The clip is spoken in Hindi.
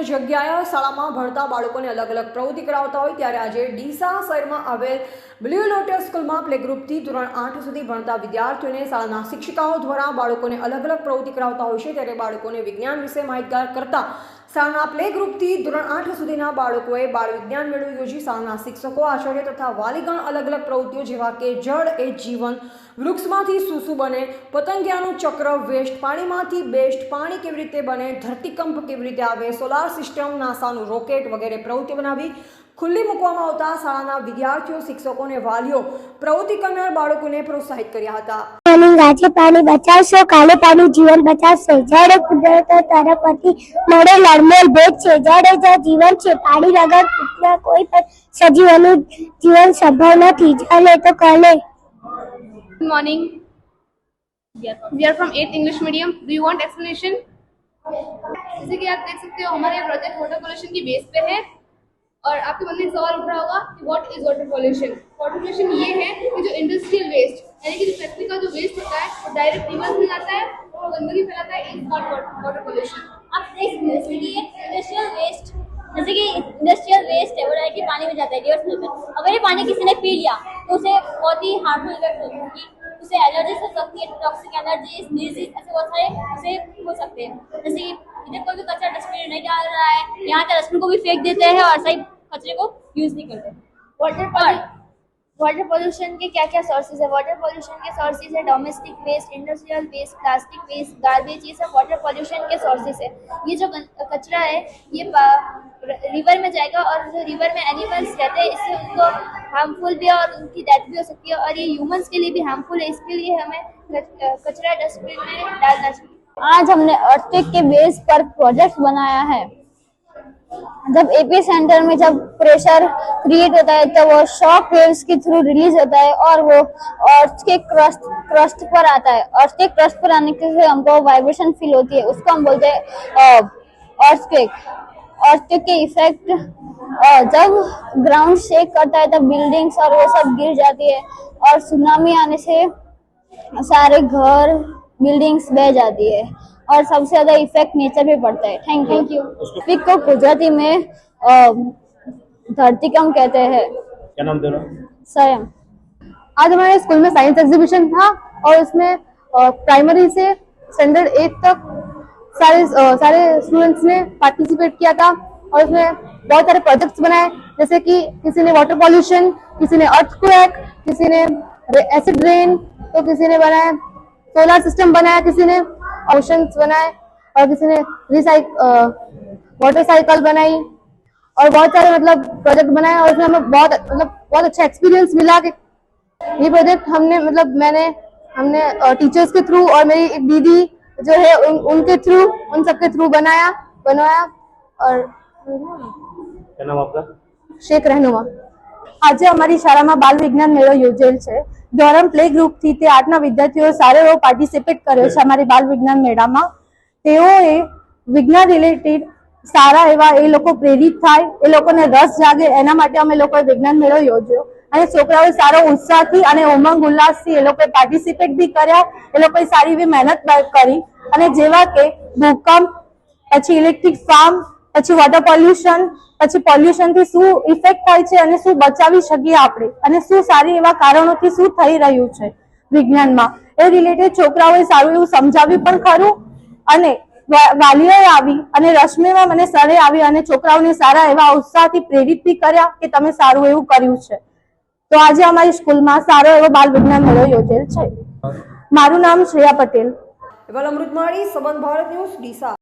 વિવિધ જગ્યાએ શાળામાં ભણતા બાળકોને અલગ અલગ પ્રવૃત્તિ કરાવતા હોય ત્યારે આજે ડીસા શહેરમાં આવેલ બ્લુ લોટસ સ્કૂલમાં પ્લે ગ્રુપથી ધોરણ 8 સુધી ભણતા વિદ્યાર્થીઓને શાળાના શિક્ષિકાઓ દ્વારા બાળકોને અલગ અલગ પ્રવૃત્તિ કરાવતા હોય છે। ત્યારે બાળકોને વિજ્ઞાન વિશે માહિતગાર કરતા શાળાના પ્લે ગ્રુપથી ધોરણ 8 સુધીના બાળકોએ બાળ વિજ્ઞાન મેળો યોજી શાળાના શિક્ષકો, આચાર્ય તથા વાલીગણ અલગ અલગ પ્રવૃત્તિઓ જેવા કે જળ એ જીવન, વૃક્ષમાંથી શું બને, પતંગિયાનું ચક્ર, વેસ્ટ, પાણીમાંથી બેસ્ટ, પાણી કેવી રીતે બને, ધરતીકંપ કેવી રીતે આવે, સોલાર સિસ્ટમ, નાસાનું રોકેટ વગેરે પ્રવૃત્તિઓ બનાવી ખુલ્લી મૂકવામાં આવતા શાળાના વિદ્યાર્થીઓ, શિક્ષકો અને વાલીઓ પ્રવૃત્તિ કરનાર બાળકોને પ્રોત્સાહિત કર્યા હતા। આજે પાણી બચાવશો, કાલે પાણી જીવન બચાવશે। જળ કુદરત તરફથી મળેલ અનમોલ ભેટ છે। જળ એ જીવન છે। પાણી વગર પૃથ્વીના કોઈ પણ સજીવનું જીવન સંભવ નથી। જળ એ તો કાલે। Good morning. We are from 8th English medium. Do you want explanation? जैसे कि आप देख सकते हो हमारे प्रोजेक्ट वाटर पोल्यूशन की बेस पे है और आपके मन में सवाल उठ रहा होगा कि what is water pollution. Water pollution ये है कि जो इंडस्ट्रियल वेस्ट यानी कि जो फैक्ट्री का जो वेस्ट होता है वो डायरेक्ट रिवर्स में जाता है और गंदगी फैलाता है, इज कॉल्ड वाटर पोल्यूशन। आप देख सकते हैं कि ये इंडस्ट्रियल वेस्ट, जैसे कि इंडस्ट्रियल वेस्ट है वो डायरेक्टली पानी में जाता है, रिवर्स में जाता है। अगर ये पानी किसी ने पी लिया तो उसे बहुत ही हार्मफुल इफेक्ट होगी, उसे एलर्जीज हो सकती है, टॉक्सिक एलर्जीज, डिजीज, ऐसे बहुत सारे उसे हो सकते हैं। जैसे कि इधर कोई भी कचरा डस्टबिन नहीं डाल रहा है, यहाँ के डस्टबिन को भी फेंक देते हैं और सही कचरे को यूज नहीं करते। वाटर पोल्यूशन के क्या क्या सोर्सेज है? वाटर पोल्यूशन के सोर्सेज है domestic waste, industrial waste, plastic waste, garbage, ये सब वाटर पोल्यूशन के सोर्सेज है। ये जो कचरा है ये रिवर में जाएगा और जो रिवर में एनिमल्स रहते हैं इससे उनको हार्मफुल भी है और उनकी डेथ भी हो सकती है और ये ह्यूमंस के लिए भी हार्मफुल है। इसके लिए हमें कचरा डस्टबिन में डालना चाहिए। आज हमने अर्थक्वेक के बेस पर प्रोजेक्ट बनाया है। जब एपी सेंटर में जब प्रेशर क्रिएट होता है तो वो शॉक वेव्स के थ्रू रिलीज होता है और वो अर्थ के क्रस्ट पर आता है। अर्थ के क्रस्ट पर आने से हमको वाइब्रेशन फील होती है, उसको हम बोलते हैं अर्थक्वेक। अर्थक्वेक के इफेक्ट जब ग्राउंड शेक करता है तब बिल्डिंग्स और वो सब गिर जाती है और सुनामी आने से सारे घर बिल्डिंग्स बह जाती है और सबसे ज्यादा इफेक्ट नेचर पे पड़ता है। Thank you. पिक को गुजराती में धरतीकंप कहते हैं। क्या नाम तेरा? स्वयं। आज हमारे स्कूल में साइंस एग्जीबिशन था और उसमें प्राइमरी से स्टैंडर्ड 8 तक सारे स्टूडेंट्स ने पार्टिसिपेट किया था और उसमें बहुत सारे प्रोजेक्ट्स बनाए, जैसे कि किसी ने वाटर पॉल्यूशन, किसी ने अर्थक्वेक, किसी ने एसिड रेन, तो किसी ने बनाया सोलर सिस्टम बनाया, किसी ने ओशंस बनाए और किसी ने वाटर साइकिल बनाई और बहुत सारे मतलब प्रोजेक्ट बनाए और उसमें हमें बहुत अच्छा एक्सपीरियंस मिला कि ये प्रोजेक्ट हमने टीचर्स के थ्रू और मेरी एक दीदी जो है उनके थ्रू, उन सबके थ्रू बनवाया और क्या नाम आपका? शेख रहनुमा। આજે અમારી શાળામાં બાલ વિજ્ઞાન મેળો યોજેલ છે। ધોરણ પ્લે ગ્રુપ થી તે 8ના વિદ્યાર્થીઓ સારો એવો પાર્ટિસિપેટ કર્યો છે અમારી બાલ વિજ્ઞાન મેળામાં। તેઓએ વિજ્ઞાન રિલેટેડ સારા એવા એ લોકો પ્રેરિત થાય, એ લોકોને રસ જાગે એના માટે અમે લોકોએ વિજ્ઞાન મેળો યોજ્યો અને છોકરાઓએ સારો ઉત્સાહથી અને ઉમંગ ઉલ્લાસથી એ લોકોએ પાર્ટિસિપેટ બી કર્યા। એ લોકોએ સારી એવી મહેનત કરી અને જેવા કે ભૂકંપ, પછી ઇલેક્ટ્રિક ફાર્મ, પછી વોટર પોલ્યુશન, પછી પોલ્યુશન થી શું ઇફેક્ટ થાય છે અને શું બચાવી શકીએ આપણે અને શું સારી એવા કારણોથી શું થઈ રહ્યું છે વિજ્ઞાનમાં એ રિલેટેડ છોકરાઓએ સારું એવું સમજાવ્યું પણ ખરું અને વાલીઓએ આવી અને રશ્મિમાં મને સરે આવી અને છોકરાઓને સારા એવા ઉત્સાહથી પ્રેરિત બી કર્યા કે તમે સારું એવું કર્યું છે। તો આજે અમારી સ્કૂલમાં સારો એવો બાલ વિજ્ઞાન મેળો યોજેલ છે। મારું નામ શ્રેયા પટેલ। અમૃતમાળી, સંબંધ ભારત ન્યૂઝ, ડીસા।